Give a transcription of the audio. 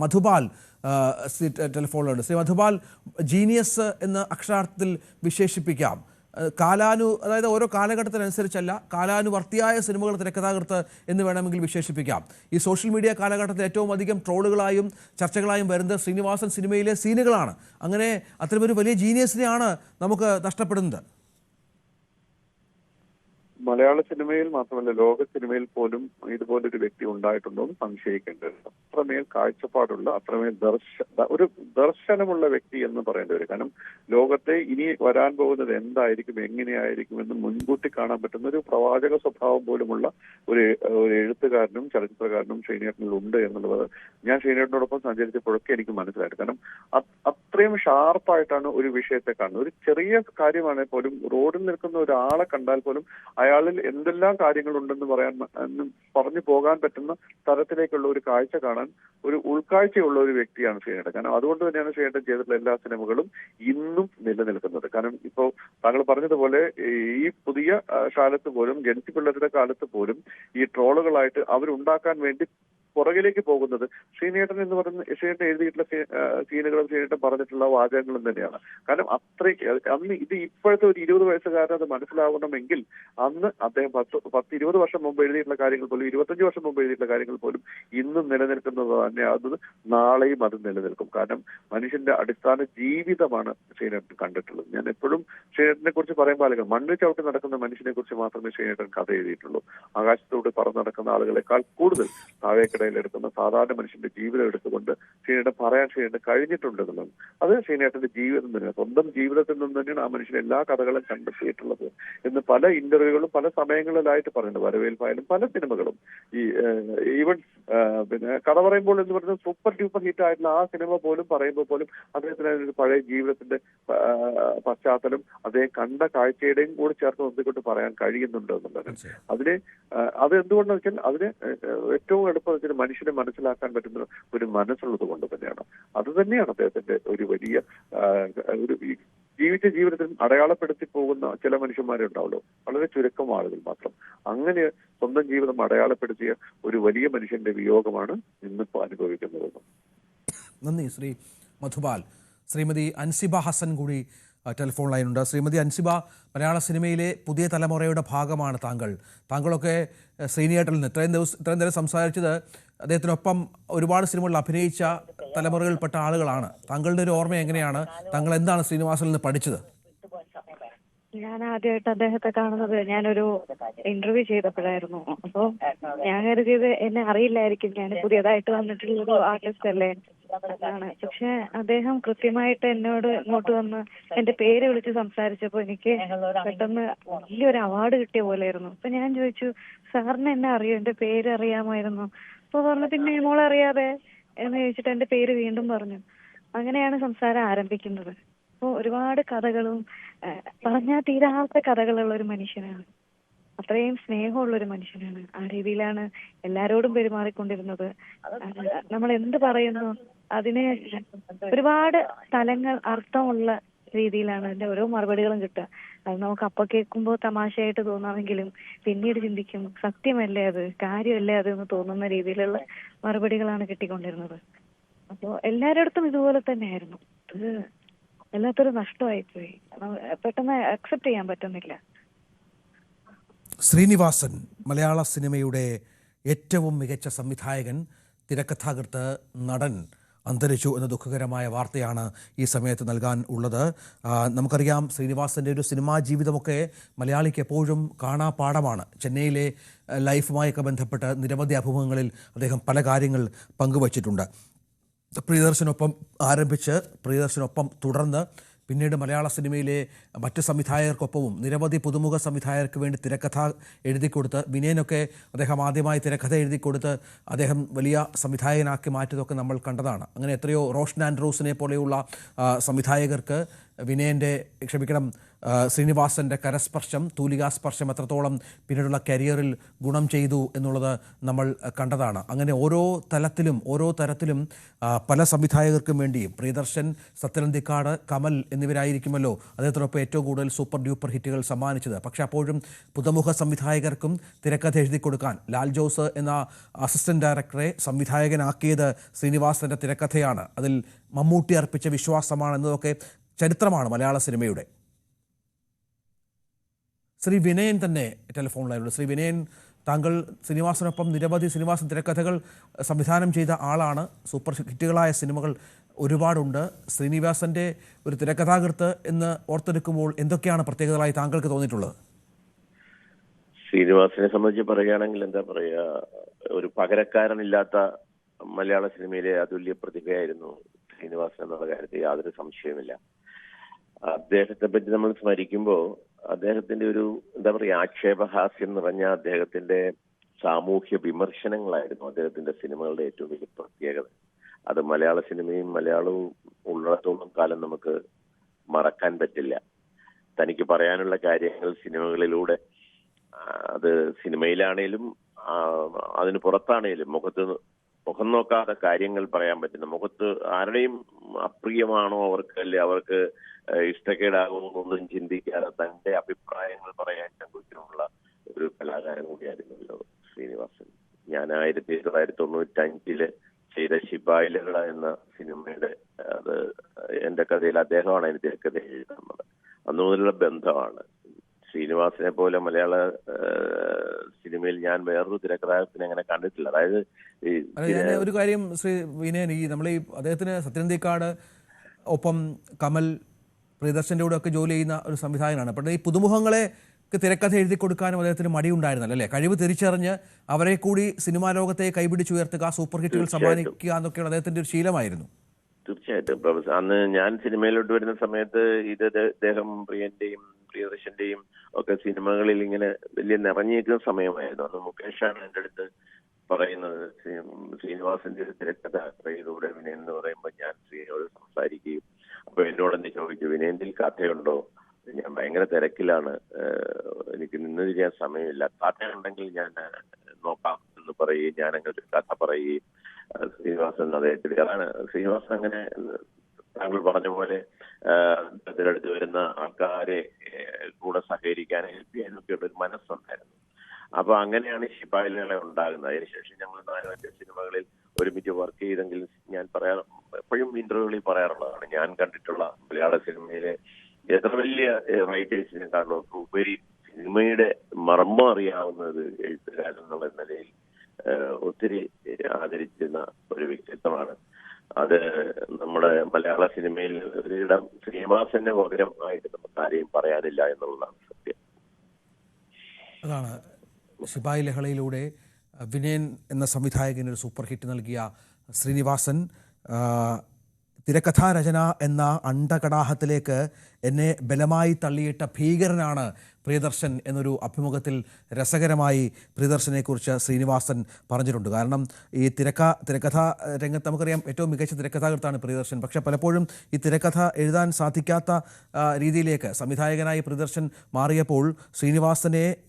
Madhupal ടെലിഫോണിലുണ്ട്. Shri Madhupal, genius എന്ന് അക്ഷരാർത്ഥത്തിൽ വിശേഷിപ്പിക്കാം. അതായത് ഓരോ കാലഘട്ടത്തിനനുസരിച്ചല്ല, കാലാനുവർത്തിയായ സിനിമകൾ തിരക്കഥാകൃത്ത് എന്ന് വേണമെങ്കിൽ വിശേഷിപ്പിക്കാം. ഈ സോഷ്യൽ മീഡിയ കാലഘട്ടത്തിൽ ഏറ്റവും അധികം ട്രോളുകളായും ചർച്ചകളായും വരുന്നത് ശ്രീനിവാസൻ സിനിമയിലെ സീനുകളാണ്. അങ്ങനെ അത്തരമൊരു വലിയ ജീനിയസിനെയാണ് നമുക്ക് നഷ്ടപ്പെടുന്നത്. മലയാള സിനിമയിൽ മാത്രമല്ല, ലോക സിനിമയിൽ പോലും ഇതുപോലൊരു വ്യക്തി ഉണ്ടായിട്ടുണ്ടോ എന്ന് സംശയിക്കേണ്ടത്. അത്രമേൽ കാഴ്ചപ്പാടുള്ള, അത്രമേൽ ഒരു ദർശനമുള്ള വ്യക്തി എന്ന് പറയേണ്ടി വരും. കാരണം ലോകത്തെ ഇനി വരാൻ പോകുന്നത് എന്തായിരിക്കും, എങ്ങനെയായിരിക്കും എന്ന് മുൻകൂട്ടി കാണാൻ പറ്റുന്ന ഒരു പ്രവാചക സ്വഭാവം പോലുമുള്ള ഒരു എഴുത്തുകാരനും ചലച്ചിത്രകാരനും ഷൈനേട്ടനിൽ ഉണ്ട് എന്നുള്ളത് ഞാൻ ഷൈനേട്ടനോടൊപ്പം സഞ്ചരിച്ചപ്പോഴൊക്കെ എനിക്ക് മനസ്സിലായിട്ട്. കാരണം അത്രയും ഷാർപ്പായിട്ടാണ് ഒരു വിഷയത്തെ കാണുന്നത്. ഒരു ചെറിയ കാര്യമാണ് പോലും, റോഡിൽ നിൽക്കുന്ന ഒരാളെ കണ്ടാൽ പോലും അയാളിൽ എന്തെല്ലാം കാര്യങ്ങളുണ്ടെന്ന് പറഞ്ഞു പോകാൻ പറ്റുന്ന തരത്തിലേക്കുള്ള ഒരു കാഴ്ച കാണാൻ ഒരു ഉൾക്കാഴ്ചയുള്ള ഒരു വ്യക്തിയാണ് ഷൈനേട്ടൻ. കാരണം അതുകൊണ്ട് തന്നെയാണ് ഷൈനേട്ടൻ ചെയ്തിട്ടുള്ള എല്ലാ സിനിമകളും ഇന്നും നിലനിൽക്കുന്നത്. കാരണം ഇപ്പോൾ താങ്കൾ പറഞ്ഞതുപോലെ ഈ പുതിയ കാലത്ത് പോലും, ജനിച്ചു പിള്ളേരുടെ കാലത്ത് പോലും ഈ ട്രോളുകളായിട്ട് അവരുണ്ടാക്കാൻ വേണ്ടി പുറകിലേക്ക് പോകുന്നത് ഷൈനേട്ടൻ എന്ന് പറയുന്ന ഷൈനേട്ടൻ എഴുതിയിട്ടുള്ള സീനുകളും ഷൈനേട്ടൻ പറഞ്ഞിട്ടുള്ള വാചകങ്ങളും തന്നെയാണ്. കാരണം അന്ന് ഇത് ഇപ്പോഴത്തെ ഒരു 20 വയസ്സുകാരൻ അത് മനസ്സിലാവണമെങ്കിൽ അന്ന് അദ്ദേഹം 10-20 വർഷം മുമ്പ് എഴുതിയിട്ടുള്ള കാര്യങ്ങൾ പോലും, 25 വർഷം മുമ്പ് എഴുതിയിട്ടുള്ള കാര്യങ്ങൾ പോലും ഇന്നും നിലനിൽക്കുന്നത് തന്നെ. അത് നാളെയും അത് നിലനിൽക്കും. കാരണം മനുഷ്യന്റെ അടിസ്ഥാന ജീവിതമാണ് ഷൈനേട്ടൻ കണ്ടിട്ടുള്ളത്. ഞാൻ എപ്പോഴും ഷൈനേട്ടനെ കുറിച്ച് പറയുമ്പോൾ ആളുകൾ മണ്ണിൽ ചവിട്ടി നടക്കുന്ന മനുഷ്യനെ കുറിച്ച് മാത്രമേ ഷൈനേട്ടൻ കഥ എഴുതിയിട്ടുള്ളൂ. ആകാശത്തോട് പറന്ന് നടക്കുന്ന ആളുകളെക്കാൾ കൂടുതൽ താഴേക്കിടയിൽ എടുക്കുന്ന സാധാരണ മനുഷ്യന്റെ ജീവിതം എടുത്തുകൊണ്ട് ഷൈനേട്ടൻ കഴിഞ്ഞിട്ടുണ്ട് എന്നുള്ളത്. അത് ഷൈനേട്ടന്റെ ജീവിതം തന്നെയാണ്. സ്വന്തം ജീവിതത്തിൽ നിന്ന് തന്നെയാണ് ആ മനുഷ്യൻ എല്ലാ കഥകളും കണ്ടെത്തിയിട്ടുള്ളത് എന്ന് പല ഇന്റർവ്യൂകളും പല സമയങ്ങളിലായിട്ട് പറയുന്നത്. വരവേൽപ്പായാലും പല സിനിമകളും ഈവൻ കഥ പറയുമ്പോൾ എന്ന് പറയുന്നത് സൂപ്പർ ഡ്യൂപ്പർ ഹിറ്റ് ആയിട്ടുള്ള ആ സിനിമ പോലും പറയുമ്പോൾ പോലും അദ്ദേഹത്തിന് ഒരു പഴയ ജീവിതത്തിന്റെ പശ്ചാത്തലം അദ്ദേഹം കണ്ട കാഴ്ചയുടെയും കൂടി ചേർത്ത് നിർത്തിക്കൊണ്ട് പറയാൻ കഴിയുന്നുണ്ട് എന്നുള്ളത്. അത് എന്തുകൊണ്ടെന്ന് വെച്ചാൽ അതിന് ഏറ്റവും എളുപ്പം വെച്ചാൽ മനുഷ്യനെ മനസ്സിലാക്കാൻ പറ്റുന്ന ഒരു മനസ്സുള്ളത് കൊണ്ട് തന്നെയാണ്. അത് തന്നെയാണ് അദ്ദേഹത്തിന്റെ ഒരു വലിയ ജീവിച്ച ജീവിതത്തിൽ അടയാളപ്പെടുത്തി പോകുന്ന ചില മനുഷ്യന്മാരെ ഉണ്ടാവുള്ളൂ, വളരെ ചുരുക്കം ആളുകൾ മാത്രം. അങ്ങനെ സ്വന്തം ജീവിതം അടയാളപ്പെടുത്തിയ ഒരു വലിയ മനുഷ്യന്റെ വിയോഗമാണ് ഇന്നിപ്പോ അനുഭവിക്കുന്നത്. നന്ദി ശ്രീ മധുപാൽ. ശ്രീമതി അൻസിബ ഹസൻ കൂടി ടെലിഫോൺ ലൈനുണ്ട്. ശ്രീമതി അൻസിബ, മലയാള സിനിമയിലെ പുതിയ തലമുറയുടെ ഭാഗമാണ് താങ്കളൊക്കെ ശ്രീനിയേട്ടനിൽ നിന്ന് ഇത്രയും നേരം സംസാരിച്ചത് അദ്ദേഹത്തിനൊപ്പം ഒരുപാട് സിനിമകളിൽ അഭിനയിച്ച തലമുറയിൽപ്പെട്ട ആളുകളാണ്. താങ്കളുടെ ഒരു ഓർമ്മ എങ്ങനെയാണ്? താങ്കൾ എന്താണ് ശ്രീനിവാസനിൽ നിന്ന് പഠിച്ചത്? ഞാൻ ആദ്യമായിട്ട് അദ്ദേഹത്തെ കാണുന്നത് ഞാനൊരു ഇന്റർവ്യൂ ചെയ്തപ്പോഴായിരുന്നു. അപ്പോൾ ഞാൻ കരുതിയത് എന്നെ അറിയില്ലായിരിക്കും, ഞാൻ പുതിയതായിട്ട് വന്നിട്ടുള്ളൊരു ആർട്ടിസ്റ്റ് അല്ലേ ആണ്. പക്ഷെ അദ്ദേഹം കൃത്യമായിട്ട് എന്നോട് ഇങ്ങോട്ട് വന്ന് എന്റെ പേര് വിളിച്ച് സംസാരിച്ചപ്പോൾ എനിക്ക് പെട്ടെന്ന് വലിയൊരു അവാർഡ് കിട്ടിയ പോലെയായിരുന്നു. അപ്പൊ ഞാൻ ചോദിച്ചു, സാറിന് എന്നെ അറിയോ, എന്റെ പേര് അറിയാമായിരുന്നു? അപ്പൊ പറഞ്ഞു, പിന്നെ മോളറിയാതെ എന്ന് ചോദിച്ചിട്ട് എന്റെ പേര് വീണ്ടും പറഞ്ഞു. അങ്ങനെയാണ് സംസാരം ആരംഭിക്കുന്നത്. അപ്പോൾ ഒരുപാട് കഥകളും പറഞ്ഞാൽ തീരാത്ത കഥകളുള്ള ഒരു മനുഷ്യനാണ്. അത്രയും സ്നേഹമുള്ള ഒരു മനുഷ്യനാണ്. ആ രീതിയിലാണ് എല്ലാരോടും പെരുമാറിക്കൊണ്ടിരുന്നത്. നമ്മൾ എന്ത് പറയുന്നു അതിന് ഒരുപാട് തലങ്ങൾ, അർത്ഥമുള്ള രീതിയിലാണ് അതിന്റെ ഓരോ മറുപടികളും കിട്ടുക. അത് നമുക്ക് അപ്പൊ കേൾക്കുമ്പോൾ തമാശയായിട്ട് തോന്നാമെങ്കിലും പിന്നീട് ചിന്തിക്കും, സത്യമല്ലേ അത്, കാര്യമല്ലേ അത് എന്ന് തോന്നുന്ന രീതിയിലുള്ള മറുപടികളാണ് കിട്ടിക്കൊണ്ടിരുന്നത്. അപ്പോൾ എല്ലാവരുടെ ഇതുപോലെ തന്നെയായിരുന്നു. അത് എല്ലാത്തൊരു നഷ്ടമായിപ്പോയി, പെട്ടെന്ന് അക്സെപ്റ്റ് ചെയ്യാൻ പറ്റുന്നില്ല. ശ്രീനിവാസൻ, മലയാള സിനിമയുടെ ഏറ്റവും മികച്ച സംവിധായകൻ, തിരക്കഥാകൃത്ത്, നടൻ അന്തരിച്ചു എന്ന ദുഃഖകരമായ വാർത്തയാണ് ഈ സമയത്ത് നൽകാൻ ഉള്ളത്. നമുക്കറിയാം, ശ്രീനിവാസൻ്റെ ഒരു സിനിമാ ജീവിതമൊക്കെ മലയാളിക്ക് എപ്പോഴും കാണാപ്പാഠമാണ്. ചെന്നൈയിലെ ലൈഫുമായൊക്കെ ബന്ധപ്പെട്ട് നിരവധി അഭിമുഖങ്ങളിൽ അദ്ദേഹം പല കാര്യങ്ങൾ പങ്കുവച്ചിട്ടുണ്ട്. പ്രിയദർശനൊപ്പം ആരംഭിച്ച് പ്രിയദർശനൊപ്പം തുടർന്ന് പിന്നീട് മലയാള സിനിമയിലെ മറ്റ് സംവിധായകർക്കൊപ്പവും നിരവധി പുതുമുഖ സംവിധായകർക്ക് വേണ്ടി തിരക്കഥ എഴുതിക്കൊടുത്ത്, വിനയനൊക്കെ അദ്ദേഹം ആദ്യമായി തിരക്കഥ എഴുതിക്കൊടുത്ത് അദ്ദേഹം വലിയ സംവിധായകനാക്കി മാറ്റിയതൊക്കെ നമ്മൾ കണ്ടതാണ്. അങ്ങനെ എത്രയോ റോഷൻ ആൻഡ്രൂസിനെ പോലെയുള്ള സംവിധായകർക്ക് വിനയൻ്റെ ക്ഷമിക്കണം ശ്രീനിവാസൻ്റെ കരസ്പർശം തൂലികാസ്പർശം എത്രത്തോളം പിന്നീടുള്ള കരിയറിൽ ഗുണം ചെയ്തു എന്നുള്ളത് നമ്മൾ കണ്ടതാണ്. അങ്ങനെ ഓരോ തരത്തിലും പല സംവിധായകർക്കും വേണ്ടിയും പ്രിയദർശൻ, സത്യനന്ദിക്കാട്, കമൽ എന്നിവരായിരിക്കുമല്ലോ അദ്ദേഹത്തിനൊപ്പം ഏറ്റവും കൂടുതൽ സൂപ്പർ ഡ്യൂപ്പർ ഹിറ്റുകൾ സമ്മാനിച്ചത്. പക്ഷേ അപ്പോഴും പുതുമുഖ സംവിധായകർക്കും തിരക്കഥ എഴുതി കൊടുക്കാൻ ലാൽ ജോസ് എന്ന അസിസ്റ്റന്റ് ഡയറക്ടറെ സംവിധായകനാക്കിയത് ശ്രീനിവാസൻ്റെ തിരക്കഥയാണ്. അതിൽ മമ്മൂട്ടി അർപ്പിച്ച വിശ്വാസമാണ് എന്നതൊക്കെ ചരിത്രമാണ് മലയാള സിനിമയുടെ. ശ്രീ വിനയൻ തന്നെ ടെലിഫോൺ ലൈനിലുണ്ട്. ശ്രീ വിനയൻ, താങ്കൾ ശ്രീനിവാസനൊപ്പം നിരവധി ശ്രീനിവാസൻ തിരക്കഥകൾ സംവിധാനം ചെയ്ത ആളാണ്. സൂപ്പർ ഹിറ്റുകളായ സിനിമകൾ ഒരുപാടുണ്ട്. ശ്രീനിവാസൻ്റെ ഒരു തിരക്കഥാകൃത്ത് എന്ന് ഓർത്തെടുക്കുമ്പോൾ എന്തൊക്കെയാണ് പ്രത്യേകതകളായി താങ്കൾക്ക് തോന്നിയിട്ടുള്ളത്? ശ്രീനിവാസനെ സംബന്ധിച്ച് പറയുകയാണെങ്കിൽ എന്താ പറയുക, ഒരു പകരക്കാരനില്ലാത്ത മലയാള സിനിമയിലെ അതുല്യ പ്രതിഭയായിരുന്നു ശ്രീനിവാസൻ എന്നുള്ള കാര്യത്തിൽ യാതൊരു സംശയവുമില്ല. അദ്ദേഹത്തെ പറ്റി നമ്മൾ സ്മരിക്കുമ്പോൾ അദ്ദേഹത്തിന്റെ ഒരു എന്താ പറയുക ആക്ഷേപഹാസ്യം നിറഞ്ഞ അദ്ദേഹത്തിന്റെ സാമൂഹ്യ വിമർശനങ്ങളായിരുന്നു അദ്ദേഹത്തിന്റെ സിനിമകളുടെ ഏറ്റവും വലിയ പ്രത്യേകത. അത് മലയാള സിനിമയും മലയാളവും ഉള്ളിടത്തോളം കാലം നമുക്ക് മറക്കാൻ പറ്റില്ല. തനിക്ക് പറയാനുള്ള കാര്യങ്ങൾ സിനിമകളിലൂടെ, അത് സിനിമയിലാണേലും അതിന് പുറത്താണേലും മുഖം നോക്കാതെ കാര്യങ്ങൾ പറയാൻ പറ്റുന്ന, മുഖത്ത് ആരുടെയും അപ്രിയമാണോ അവർക്ക് അല്ലെ അവർക്ക് ഇഷ്ടക്കേടാകുമെന്നൊന്നും ചിന്തിക്കാതെ തന്റെ അഭിപ്രായങ്ങൾ പറയാൻ ചങ്കുറ്റമുള്ള ഒരു കലാകാരൻ കൂടിയായിരുന്നല്ലോ ശ്രീനിവാസൻ. ഞാൻ 1995 ചെയ്ത ശിപായിലകള എന്ന സിനിമയുടെ അത് എന്റെ കഥയിൽ അദ്ദേഹമാണ് അതിന് തിരക്കഥ എഴുതുന്നത്. അന്നു മുതലുള്ള ബന്ധമാണ്. ശ്രീനിവാസനെ പോലെ മലയാള സിനിമയിൽ ഞാൻ വേറൊരു തിരക്കഥാകൃത്തിനെ അങ്ങനെ കണ്ടിട്ടില്ല. അതായത് ഞാൻ ഒരു കാര്യം ശ്രീ വിനയൻ, നമ്മൾ ഈ അദ്ദേഹത്തിന് സത്യനന്ദിക്കാട് ഒപ്പം കമൽ, പ്രിയദർശൻ്റെ കൂടെ ഒക്കെ ജോലി ചെയ്യുന്ന ഒരു സംവിധായകനാണ്. പക്ഷേ ഈ പുതുമുഖങ്ങളെ തിരക്കഥ എഴുതി കൊടുക്കാനും അദ്ദേഹത്തിന് മടിയുണ്ടായിരുന്നല്ലോ അല്ലേ? കഴിവ് തിരിച്ചറിഞ്ഞ് അവരെ കൂടി സിനിമാ ലോകത്തെ കൈപിടിച്ചുയർത്തുക, സൂപ്പർ ഹിറ്റുകൾ സമ്മാനിക്കുക എന്നൊക്കെയാണ് അദ്ദേഹത്തിന്റെ ഒരു ശീലമായിരുന്നു. തീർച്ചയായിട്ടും. അന്ന് ഞാൻ സിനിമയിലോട്ട് വരുന്ന സമയത്ത് അദ്ദേഹം പ്രിയദർശന്റെയും ഒക്കെ സിനിമകളിൽ ഇങ്ങനെ വലിയ നിറഞ്ഞിരിക്കുന്ന സമയമായിരുന്നു. അന്ന് മുകേഷാണ് എൻ്റെ അടുത്ത് പറയുന്നത്, ശ്രീനിവാസന്റെ ഒരു തിരക്കഥ ചെയ്തൂടെ വിനയൻ എന്ന് പറയുമ്പോൾ ഞാൻ ശ്രീനോട് സംസാരിക്കുകയും അപ്പൊ എന്നോടെന്ന് ചോദിച്ചു, വിനയന്തിൽ കഥയുണ്ടോ? ഞാൻ ഭയങ്കര തിരക്കിലാണ്, എനിക്ക് നിന്ന് തിരിയാൻ സമയമില്ല, കഥയുണ്ടെങ്കിൽ ഞാൻ നോക്കാം എന്ന് പറയുകയും ഞാൻ അങ്ങനെ ഒരു കഥ പറയുകയും ശ്രീനിവാസൻ അദ്ദേഹത്തിൽ അതാണ് ശ്രീനിവാസൻ അങ്ങനെ താങ്കൾ പറഞ്ഞ പോലെ അതിനടുത്ത് വരുന്ന ആൾക്കാരെ കൂടെ സഹകരിക്കാനും ഹെൽപ്പ് ചെയ്യാനും ഒക്കെ ഉള്ള ഒരു മനസ്സുണ്ടായിരുന്നു. അപ്പൊ അങ്ങനെയാണ് ശിപായിലകളെ ഉണ്ടാകുന്നത്. അതിനുശേഷം ഞങ്ങൾ 4-5 സിനിമകളിൽ ഒരുമിച്ച് വർക്ക് ചെയ്തെങ്കിൽ ഞാൻ എപ്പോഴും ഇന്റർവ്യൂകളിൽ പറയാറുള്ളതാണ്, ഞാൻ കണ്ടിട്ടുള്ള മലയാള സിനിമയിലെ എത്ര വലിയ റൈറ്റേഴ്സിനെക്കാളും ഉപരി സിനിമയുടെ മർമ്മം അറിയാവുന്നത് എഴുത്തുകാരൻ എന്നുള്ള നിലയിൽ ഒത്തിരി ആദരിച്ചിരുന്ന ഒരു വ്യക്തിത്വമാണ്. അത് നമ്മുടെ മലയാള സിനിമയിൽ ഒരിടം ശ്രീനിവാസന്റെ പകരം ആയിട്ട് നമുക്ക് ആരെയും പറയാനില്ല എന്നുള്ളതാണ് സത്യം. അതാണ് ശിപായി ലഹളയിലൂടെ വിനയൻ എന്ന സംവിധായകന് ഒരു സൂപ്പർ ഹിറ്റ് നൽകിയ ശ്രീനിവാസൻ. തിരക്കഥാരചന എന്ന അണ്ടകടാഹത്തിലേക്ക് എന്നെ ബലമായി തള്ളിയിട്ട ഭീകരനാണ് പ്രിയദർശൻ എന്നൊരു അഭിമുഖത്തിൽ രസകരമായി പ്രിയദർശനെക്കുറിച്ച് ശ്രീനിവാസൻ പറഞ്ഞിട്ടുണ്ട്. കാരണം ഈ തിരക്കഥ രംഗത്ത് നമുക്കറിയാം ഏറ്റവും മികച്ച തിരക്കഥാകൃത്താണ് പ്രിയദർശൻ. പക്ഷേ പലപ്പോഴും ഈ തിരക്കഥ എഴുതാൻ സാധിക്കാത്ത രീതിയിലേക്ക് സംവിധായകനായി പ്രിയദർശൻ മാറിയപ്പോൾ ശ്രീനിവാസനെ